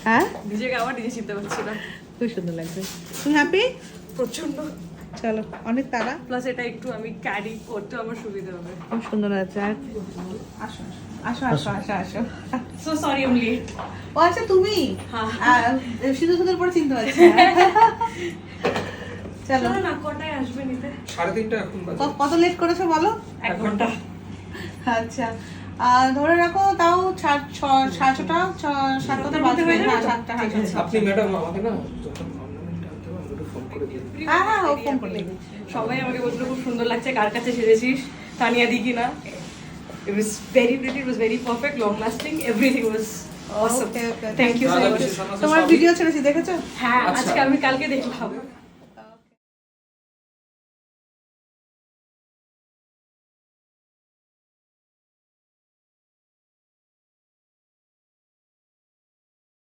হ্যাঁ নিজেকে আবার নিজে চিনতে পারছি না। খুব সুন্দর লাগছে। তুমি হ্যাপি? প্রচন্ড। চলো, অনেক তারা। প্লাস এটা একটু আমি ক্যারি করতে আমার সুবিধা হবে। খুব সুন্দর আছে। আর আসো আসো আসো আসো আসো। So sorry I am late. ও আচ্ছা তুমি হ্যাঁ। সিঁদুর সুন্দর পরে চিনতে পারছি না। চলো চলো না, কটায় আসবে নিতে? 3:30 এখন বাজে। কত লেট করেছো বলো? 1 ঘন্টা। আচ্ছা ধরে রাখো তাও 6:30টা 7টা বাজবে। হ্যাঁ 7টা হ্যাঁ আপনি ম্যাডাম আমাকে না যখন অর্নামেন্টটা আনতে হবে একটু ফোন করে দিন। হ্যাঁ ও ফোন করে দেবে। সবাই আমাকে বলছিল খুব সুন্দর লাগছে, কার কাছে সেজেছিস? তানিয়া দি কিনা? It was very pretty, it was very perfect, long lasting, everything was awesome. Okay. Thank you so much. তোমার ভিডিও ছেড়েছি দেখেছো? হ্যাঁ, আচ্ছা। আজকে আমি কালকে দেখলাম।